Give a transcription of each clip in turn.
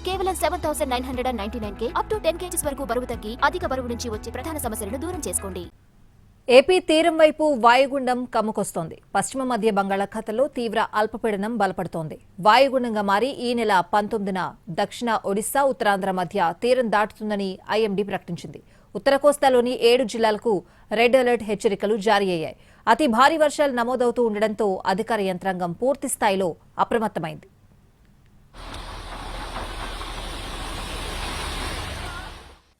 కేవలం 7,999K up to 10 kgs వరకు బరువు తగ్గి అధిక బరువు నుంచి వచ్చే ప్రధాన సమస్యలను దూరం చేసుకోండి. ఏపీ తీరం వైపు వాయుగుండం కమ్ముకొస్తోంది. పశ్చిమ మధ్య బంగాళాఖాతంలో తీవ్ర అల్పపీడనం బలపడుతోంది. వాయుగుండంగా మారి ఈ నెల 19న దక్షిణ ఒడిశా, ఉత్తరాంధ్ర మధ్య తీరం దాటుతుందని ఐఎండీ ప్రకటించింది. ఉత్తర కోస్తాలోని 7 జిల్లాలకు రెడ్ అలర్ట్ హెచ్చరికలు జారీ అయ్యాయి. అతి భారీ వర్షాలు నమోదవుతూ ఉండడంతో అధికార యంత్రాంగం పూర్తి స్థాయిలో అప్రమత్తమైంది.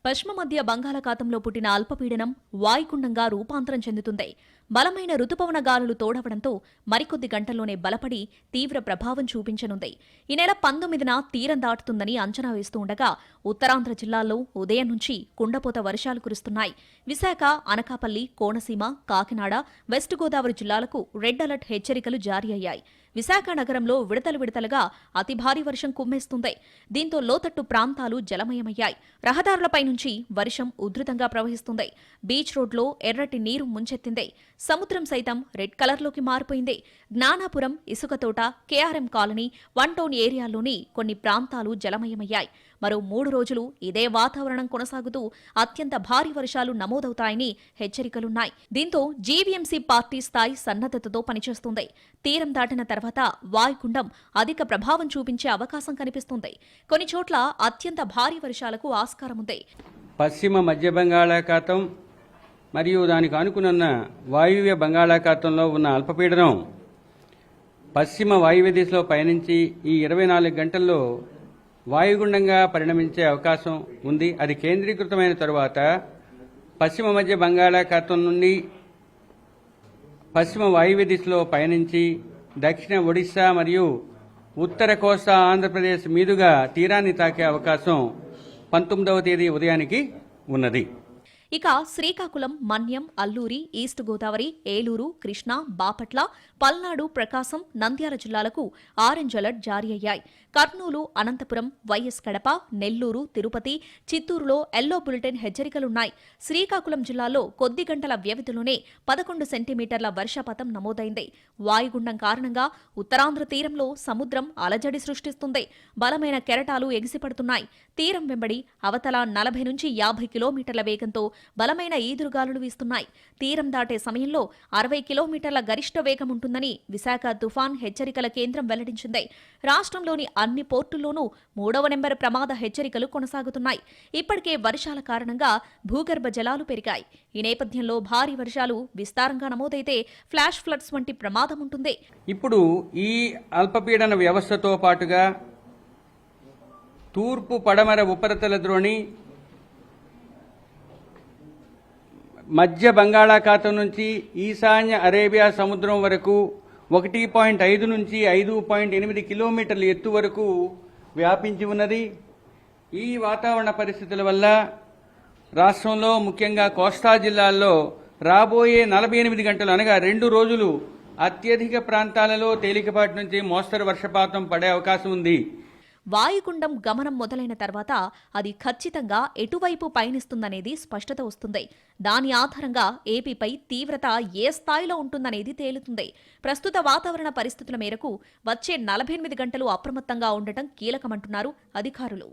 పశ్చిమ మధ్య బంగాళాఖాతంలో పుట్టిన అల్పపీడనం వాయుగుండంగా రూపాంతరం చెందుతుంది. బలమైన రుతుపవన గాలులు తోడవడంతో మరికొద్ది గంటల్లోనే బలపడి తీవ్ర ప్రభావం చూపించనుంది. ఈ నెల 19న తీరం దాటుతుందని అంచనా వేస్తూ ఉండగా ఉత్తరాంధ్ర జిల్లాల్లో ఉదయం నుంచి కుండపోత వర్షాలు కురుస్తున్నాయి. విశాఖ, అనకాపల్లి, కోనసీమ, కాకినాడ, వెస్ట్ గోదావరి జిల్లాలకు రెడ్ అలర్ట్ హెచ్చరికలు జారీ అయ్యాయి. విశాఖ నగరంలో విడతలుగా అతి భారీ వర్షం కుమ్మేస్తుంది. దీంతో లోతట్టు ప్రాంతాలు జలమయమయ్యాయి. రహదారులపై నుంచి వర్షం ఉధృతంగా ప్రవహిస్తుంది. బీచ్ రోడ్లో ఎర్రటి నీరు ముంచెత్తింది. సముద్రం సైతం రెడ్ కలర్లోకి మారిపోయింది. Gnanapuram, Isukathota, KRM colony, 1 town ఏరియాల్లోని కొన్ని ప్రాంతాలు జలమయమయ్యాయి. మరో 3 రోజులు ఇదే వాతావరణం కొనసాగుతూ అత్యంత భారీ వర్షాలు నమోదవుతాయని హెచ్చరికలున్నాయి. దీంతో జీవీఎంసీ పార్టీ స్థాయి సన్నద్ధతతో పనిచేస్తుంది. తీరం దాటిన తర్వాత వాయుగుండం అధిక ప్రభావం చూపించే అవకాశం కనిపిస్తుంది. కొన్ని చోట్ల అత్యంత భారీ వర్షాలకు ఆస్కారముంది. పశ్చిమ మధ్య బంగాళాఖాతం మరియు దానికి ఆనుకున్న వాయువ్య బంగాళాఖాతంలో ఉన్న అల్పపీడనం పశ్చిమ వాయువ్య దిశలో పయనించి ఈ 24 గంటల్లో వాయుగుండంగా పరిణమించే అవకాశం ఉంది. అది కేంద్రీకృతమైన తరువాత పశ్చిమ మధ్య బంగాళాఖాతం నుండి పశ్చిమ వాయువ్య దిశలో పయనించి దక్షిణ ఒడిశా మరియు ఉత్తర కోస్తా ఆంధ్రప్రదేశ్ మీదుగా తీరాన్ని తాకే అవకాశం 19వ తేదీ ఉదయానికి ఉన్నది. ఇక శ్రీకాకుళం, మన్యం, అల్లూరి, ఈస్ట్ గోదావరి, ఏలూరు, కృష్ణా, బాపట్ల, పల్నాడు, ప్రకాశం, నంద్యాల జిల్లాలకు ఆరెంజ్ అలర్ట్ జారీ అయ్యాయి. కర్నూలు, అనంతపురం, వైఎస్ కడప, నెల్లూరు, తిరుపతి, చిత్తూరులో ఎల్లో బులెటిన్ హెచ్చరికలున్నాయి. శ్రీకాకుళం జిల్లాలో కొద్ది గంటల వ్యవధిలోనే 11 సెంటీమీటర్ల వర్షపాతం నమోదైంది. వాయుగుండం కారణంగా ఉత్తరాంధ్ర తీరంలో సముద్రం అలజడి సృష్టిస్తుంది. బలమైన కెరటాలు ఎగిసిపడుతున్నాయి. తీరం వెంబడి అవతల 40 నుంచి 50 కిలోమీటర్ల వేగంతో బలమైన ఈదురుగాలులు వీస్తున్నాయి. తీరం దాటే సమయంలో 60 కిలోమీటర్ల గరిష్ట వేగం ఉంటుందని విశాఖ తుఫాన్ హెచ్చరికల కేంద్రం వెల్లడించింది. రాష్ట్రంలోని అన్ని పోర్టుల్లోనూ 3వ నెంబర్ ప్రమాద హెచ్చరికలు కొనసాగుతున్నాయి. ఇప్పటికే వర్షాల కారణంగా భూగర్భ జలాలు పెరిగాయి. ఈ నేపథ్యంలో భారీ వర్షాలు విస్తారంగా నమోదైతే ఫ్లాష్ ఫ్లడ్స్ వంటి ప్రమాదం ఉంటుంది. ఇప్పుడు ఈ అల్పపీడన వ్యవస్థతో పాటుగా తూర్పు పడమర ఉపరితల ద్రోణి మధ్య బంగాళాఖాతం నుంచి ఈశాన్య అరేబియా సముద్రం వరకు 1.5 నుంచి 5.8 కిలోమీటర్ల ఎత్తు వరకు వ్యాపించి ఉన్నది. ఈ వాతావరణ పరిస్థితుల వల్ల రాష్ట్రంలో ముఖ్యంగా కోస్తా జిల్లాల్లో రాబోయే 48 గంటలు అనగా 2 రోజులు అత్యధిక ప్రాంతాలలో తేలికపాటి నుంచి మోస్తరు వర్షపాతం పడే అవకాశం ఉంది. వాయుగుండం గమనం మొదలైన తర్వాత అది ఖచ్చితంగా ఎటువైపు పయనిస్తుందనేది స్పష్టత వస్తుంది. దాని ఆధారంగా ఏపీపై తీవ్రత ఏ స్థాయిలో ఉంటుందనేది తేలుతుంది. ప్రస్తుత వాతావరణ పరిస్థితుల మేరకు వచ్చే 48 గంటలు అప్రమత్తంగా ఉండటం కీలకమంటున్నారు అధికారులు.